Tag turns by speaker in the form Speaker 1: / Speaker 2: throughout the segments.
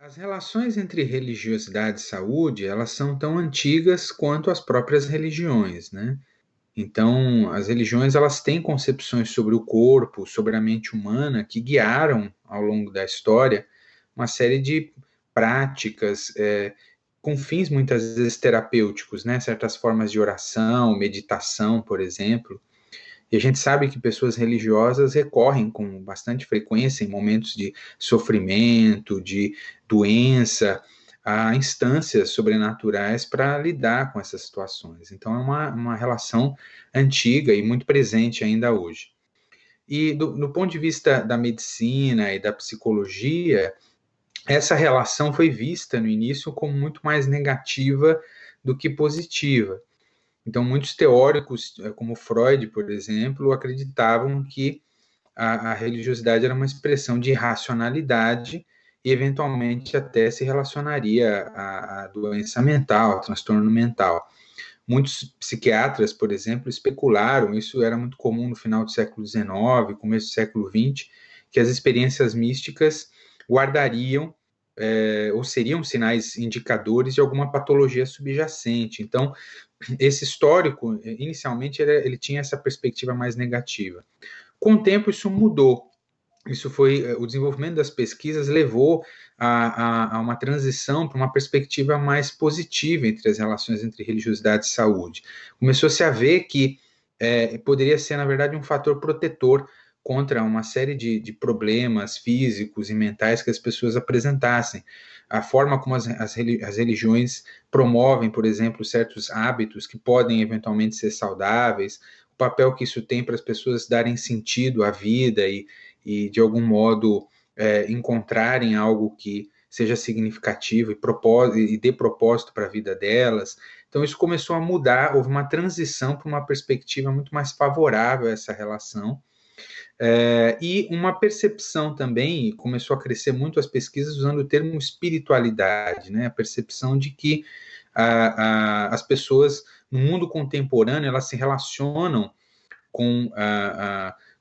Speaker 1: As relações entre religiosidade e saúde, elas são tão antigas quanto as próprias religiões, né? Então, as religiões, elas têm concepções sobre o corpo, sobre a mente humana, que guiaram, ao longo da história, uma série de práticas, com fins muitas vezes terapêuticos, né? Certas formas de oração, meditação, por exemplo. E a gente sabe que pessoas religiosas recorrem com bastante frequência, em momentos de sofrimento, de doença, a instâncias sobrenaturais para lidar com essas situações. Então, é uma relação antiga e muito presente ainda hoje. E do ponto de vista da medicina e da psicologia, essa relação foi vista no início como muito mais negativa do que positiva. Então, muitos teóricos, como Freud, por exemplo, acreditavam que a religiosidade era uma expressão de racionalidade e, eventualmente, até se relacionaria à doença mental, ao transtorno mental. Muitos psiquiatras, por exemplo, especularam, isso era muito comum no final do século XIX, começo do século XX, que as experiências místicas guardariam ou seriam sinais indicadores de alguma patologia subjacente. Então, esse histórico, inicialmente, ele tinha essa perspectiva mais negativa. Com o tempo, isso mudou. Isso foi o desenvolvimento das pesquisas levou a uma transição para uma perspectiva mais positiva entre as relações entre religiosidade e saúde. Começou-se a ver que poderia ser, na verdade, um fator protetor contra uma série de problemas físicos e mentais que as pessoas apresentassem. A forma como as religiões promovem, por exemplo, certos hábitos que podem eventualmente ser saudáveis, o papel que isso tem para as pessoas darem sentido à vida e de algum modo encontrarem algo que seja significativo e dê propósito para a vida delas. Então isso começou a mudar, houve uma transição para uma perspectiva muito mais favorável a essa relação. E uma percepção também, começou a crescer muito as pesquisas usando o termo espiritualidade, né? A percepção de que as pessoas no mundo contemporâneo, elas se relacionam com,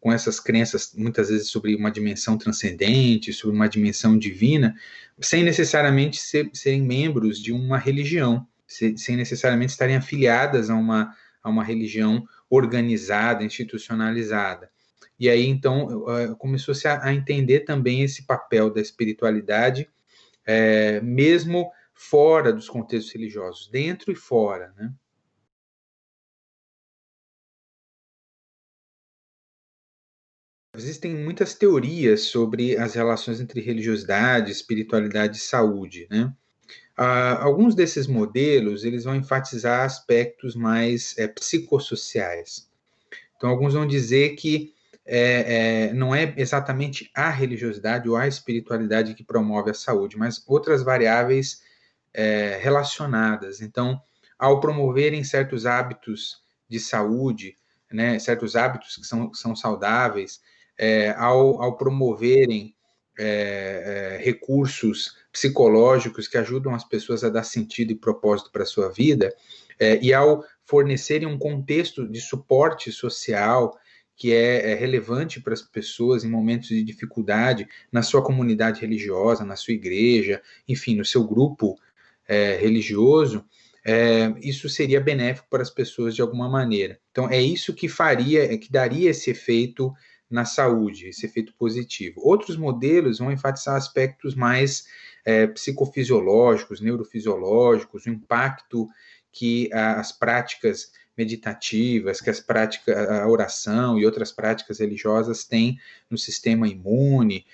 Speaker 1: com essas crenças, muitas vezes sobre uma dimensão transcendente, sobre uma dimensão divina, sem necessariamente serem membros de uma religião, sem necessariamente estarem afiliadas a uma religião organizada, institucionalizada. E aí, então, começou-se a entender também esse papel da espiritualidade, mesmo fora dos contextos religiosos, dentro e fora, né? Existem muitas teorias sobre as relações entre religiosidade, espiritualidade e saúde, né? Alguns desses modelos, eles vão enfatizar aspectos mais psicossociais. Então, alguns vão dizer que não é exatamente a religiosidade ou a espiritualidade que promove a saúde, mas outras variáveis relacionadas. Então, ao promoverem certos hábitos de saúde, né, certos hábitos que são saudáveis, ao promoverem recursos psicológicos que ajudam as pessoas a dar sentido e propósito para a sua vida, e ao fornecerem um contexto de suporte social que é relevante para as pessoas em momentos de dificuldade, na sua comunidade religiosa, na sua igreja, enfim, no seu grupo religioso, isso seria benéfico para as pessoas de alguma maneira. Então, é isso que faria, que daria esse efeito na saúde, esse efeito positivo. Outros modelos vão enfatizar aspectos mais psicofisiológicos, neurofisiológicos, o impacto que as práticas meditativas, que as práticas, a oração e outras práticas religiosas têm no sistema imune,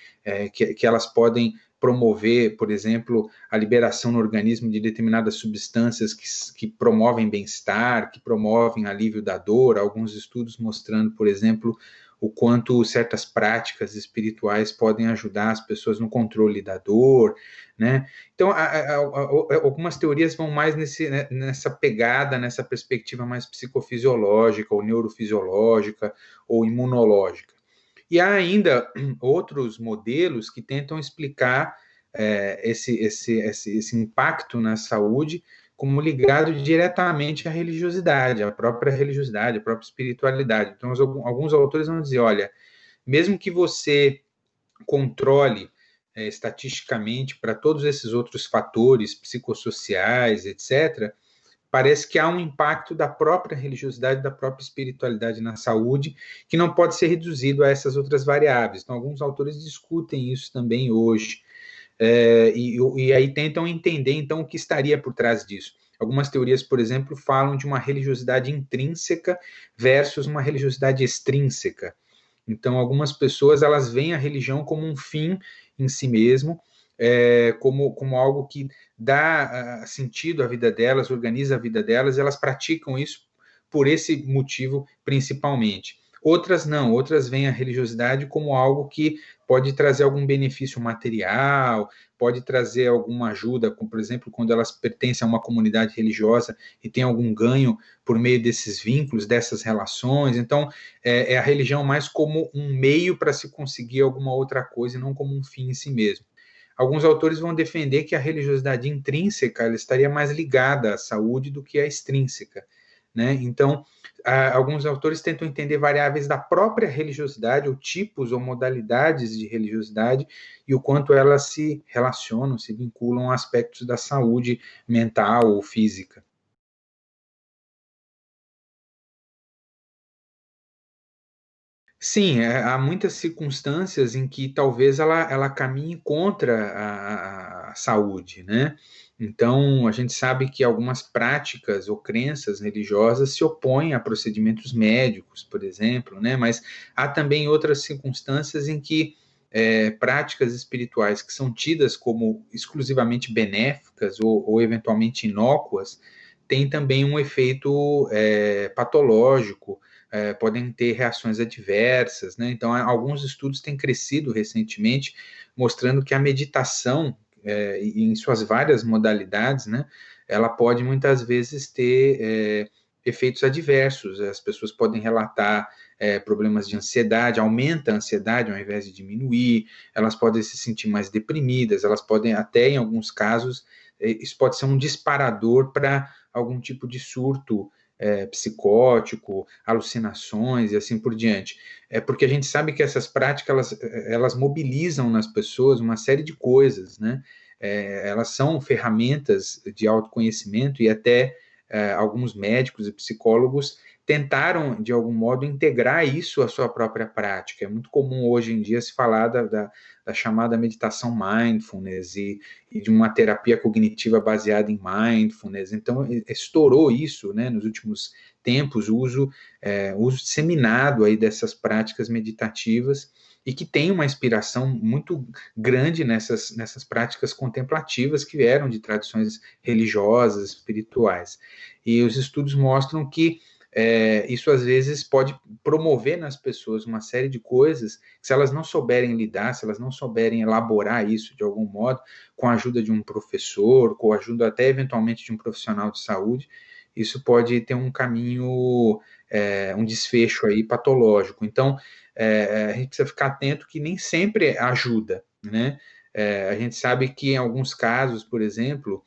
Speaker 1: que elas podem promover, por exemplo, a liberação no organismo de determinadas substâncias que promovem bem-estar, que promovem alívio da dor, alguns estudos mostrando, por exemplo, o quanto certas práticas espirituais podem ajudar as pessoas no controle da dor, né? Então, algumas teorias vão mais nessa pegada, nessa perspectiva mais psicofisiológica, ou neurofisiológica, ou imunológica. E há ainda outros modelos que tentam explicar esse impacto na saúde como ligado diretamente à religiosidade, à própria religiosidade, à própria espiritualidade. Então, alguns autores vão dizer, olha, mesmo que você controle estatisticamente para todos esses outros fatores psicossociais, etc., parece que há um impacto da própria religiosidade, da própria espiritualidade na saúde, que não pode ser reduzido a essas outras variáveis. Então, alguns autores discutem isso também hoje, e aí tentam entender, então, o que estaria por trás disso. Algumas teorias, por exemplo, falam de uma religiosidade intrínseca versus uma religiosidade extrínseca. Então, algumas pessoas elas veem a religião como um fim em si mesmo, como algo que dá sentido à vida delas, organiza a vida delas, elas praticam isso por esse motivo principalmente. Outras não, outras veem a religiosidade como algo que pode trazer algum benefício material, pode trazer alguma ajuda, como, por exemplo, quando elas pertencem a uma comunidade religiosa e tem algum ganho por meio desses vínculos, dessas relações. Então, é a religião mais como um meio para se conseguir alguma outra coisa e não como um fim em si mesmo. Alguns autores vão defender que a religiosidade intrínseca ela estaria mais ligada à saúde do que a extrínseca, né? Então, alguns autores tentam entender variáveis da própria religiosidade, ou tipos ou modalidades de religiosidade, e o quanto elas se relacionam, se vinculam a aspectos da saúde mental ou física. Sim, há muitas circunstâncias em que talvez ela caminhe contra a saúde, né? Então, a gente sabe que algumas práticas ou crenças religiosas se opõem a procedimentos médicos, por exemplo, né? Mas há também outras circunstâncias em que práticas espirituais que são tidas como exclusivamente benéficas ou eventualmente inócuas têm também um efeito patológico, podem ter reações adversas, né? Então, alguns estudos têm crescido recentemente, mostrando que a meditação, em suas várias modalidades, né? Ela pode muitas vezes ter efeitos adversos. As pessoas podem relatar problemas de ansiedade, aumenta a ansiedade ao invés de diminuir, elas podem se sentir mais deprimidas, elas podem até, em alguns casos, isso pode ser um disparador para algum tipo de surto psicótico, alucinações e assim por diante. É porque a gente sabe que essas práticas elas mobilizam nas pessoas uma série de coisas, né? Elas são ferramentas de autoconhecimento e até alguns médicos e psicólogos tentaram, de algum modo, integrar isso à sua própria prática. É muito comum hoje em dia se falar da chamada meditação mindfulness e de uma terapia cognitiva baseada em mindfulness. Então, estourou isso, né, nos últimos tempos, o uso disseminado aí dessas práticas meditativas e que tem uma inspiração muito grande nessas práticas contemplativas que vieram de tradições religiosas, espirituais. E os estudos mostram que isso às vezes pode promover nas pessoas uma série de coisas que, se elas não souberem lidar, se elas não souberem elaborar isso de algum modo, com a ajuda de um professor, com a ajuda até eventualmente de um profissional de saúde, isso pode ter um caminho, um desfecho aí patológico. Então, a gente precisa ficar atento que nem sempre ajuda, né? A gente sabe que em alguns casos, por exemplo,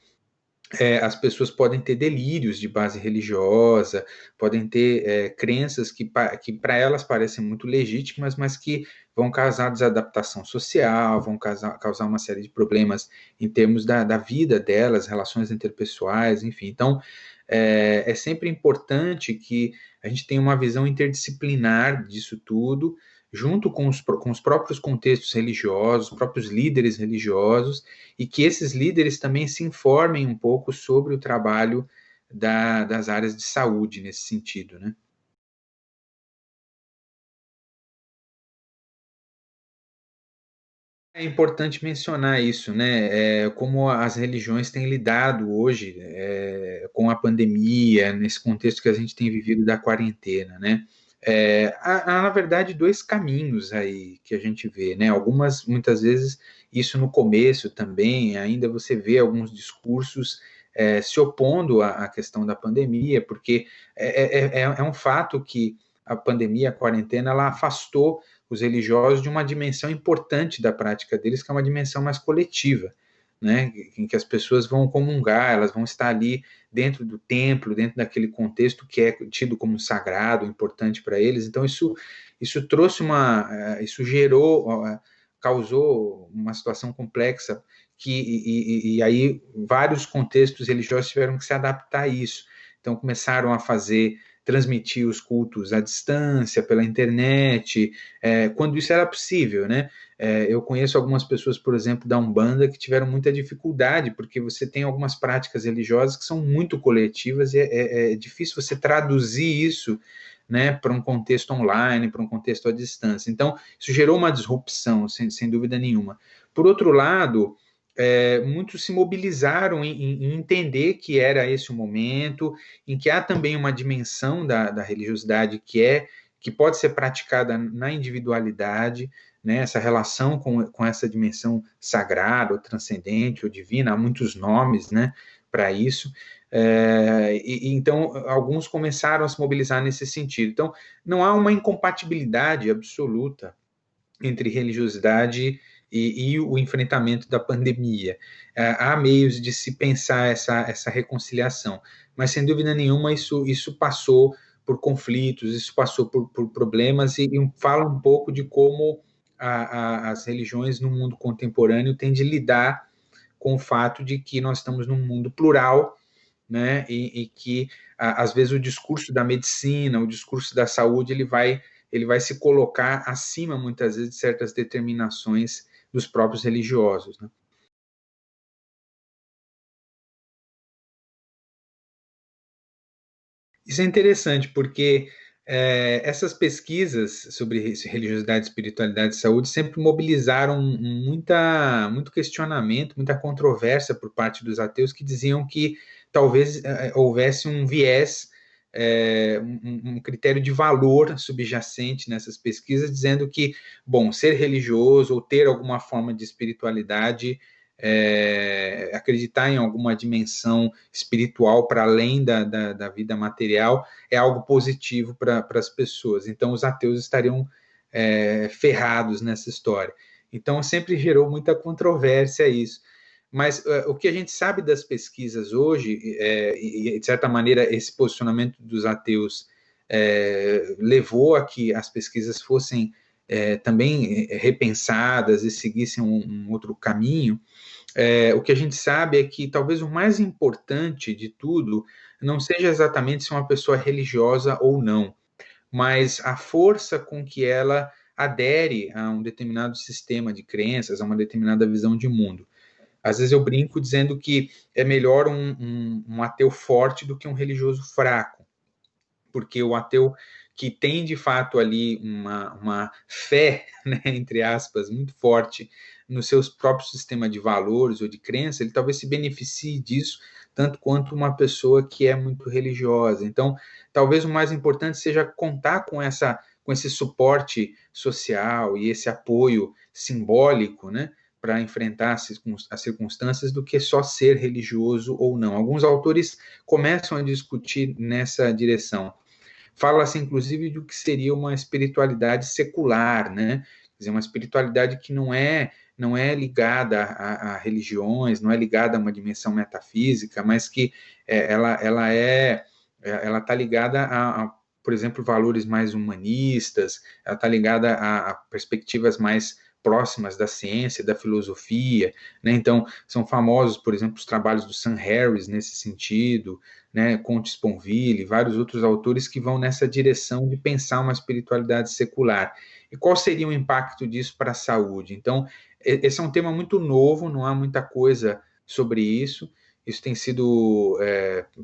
Speaker 1: as pessoas podem ter delírios de base religiosa, podem ter crenças que para elas parecem muito legítimas, mas que vão causar desadaptação social, vão causar uma série de problemas em termos da vida delas, relações interpessoais, enfim. Então, é sempre importante que a gente tenha uma visão interdisciplinar disso tudo, junto com os próprios contextos religiosos, os próprios líderes religiosos, e que esses líderes também se informem um pouco sobre o trabalho das áreas de saúde nesse sentido, né? É importante mencionar isso, né? Como as religiões têm lidado hoje com a pandemia, nesse contexto que a gente tem vivido da quarentena, né? Há, na verdade, dois caminhos aí que a gente vê, né? Muitas vezes, isso no começo também, ainda você vê alguns discursos se opondo à questão da pandemia, porque é um fato que a pandemia, a quarentena, ela afastou os religiosos de uma dimensão importante da prática deles, que é uma dimensão mais coletiva, né? Em que as pessoas vão comungar, elas vão estar ali dentro do templo, dentro daquele contexto que é tido como sagrado, importante para eles. Então isso trouxe isso gerou causou uma situação complexa e aí vários contextos religiosos tiveram que se adaptar a isso. Então começaram a transmitir os cultos à distância, pela internet, quando isso era possível, né? Eu conheço algumas pessoas, por exemplo, da Umbanda, que tiveram muita dificuldade, porque você tem algumas práticas religiosas que são muito coletivas e é difícil você traduzir isso, né, para um contexto online, para um contexto à distância. Então, isso gerou uma disrupção, sem dúvida nenhuma. Por outro lado, muitos se mobilizaram em entender que era esse o momento, em que há também uma dimensão da religiosidade que pode ser praticada na individualidade, né, essa relação com essa dimensão sagrada, ou transcendente, ou divina, há muitos nomes, né, para isso. Então, alguns começaram a se mobilizar nesse sentido. Então, não há uma incompatibilidade absoluta entre religiosidade e o enfrentamento da pandemia. Há meios de se pensar essa reconciliação, mas sem dúvida nenhuma isso passou por conflitos, isso passou por problemas e fala um pouco de como as religiões no mundo contemporâneo têm de lidar com o fato de que nós estamos num mundo plural, né, e que às vezes o discurso da medicina, o discurso da saúde, ele vai se colocar acima, muitas vezes, de certas determinações dos próprios religiosos, né? Isso é interessante, porque essas pesquisas sobre religiosidade, espiritualidade e saúde sempre mobilizaram muito questionamento, muita controvérsia por parte dos ateus que diziam que talvez houvesse um viés, um critério de valor subjacente nessas pesquisas, dizendo que, bom, ser religioso ou ter alguma forma de espiritualidade, acreditar em alguma dimensão espiritual para além da vida material é algo positivo para as pessoas. Então, os ateus estariam ferrados nessa história. Então, sempre gerou muita controvérsia isso. Mas o que a gente sabe das pesquisas hoje, e de certa maneira esse posicionamento dos ateus levou a que as pesquisas fossem também repensadas e seguissem um outro caminho, o que a gente sabe é que talvez o mais importante de tudo não seja exatamente se uma pessoa é religiosa ou não, mas a força com que ela adere a um determinado sistema de crenças, a uma determinada visão de mundo. Às vezes eu brinco dizendo que é melhor um ateu forte do que um religioso fraco, porque o ateu que tem de fato ali uma fé, né, entre aspas, muito forte no seu próprio sistema de valores ou de crença, ele talvez se beneficie disso tanto quanto uma pessoa que é muito religiosa. Então, talvez o mais importante seja contar com esse suporte social e esse apoio simbólico, né, para enfrentar as circunstâncias, do que só ser religioso ou não. Alguns autores começam a discutir nessa direção. Fala-se, inclusive, do que seria uma espiritualidade secular, né? Quer dizer, uma espiritualidade que não é ligada a religiões, não é ligada a uma dimensão metafísica, mas que ela está ligada por exemplo, valores mais humanistas, ela está ligada a perspectivas mais próximas da ciência, da filosofia, né? Então, são famosos, por exemplo, os trabalhos do Sam Harris nesse sentido, né, Comte Sponville, vários outros autores que vão nessa direção de pensar uma espiritualidade secular. E qual seria o impacto disso para a saúde? Então, esse é um tema muito novo, não há muita coisa sobre isso. Isso tem sido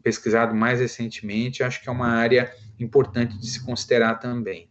Speaker 1: pesquisado mais recentemente, acho que é uma área importante de se considerar também.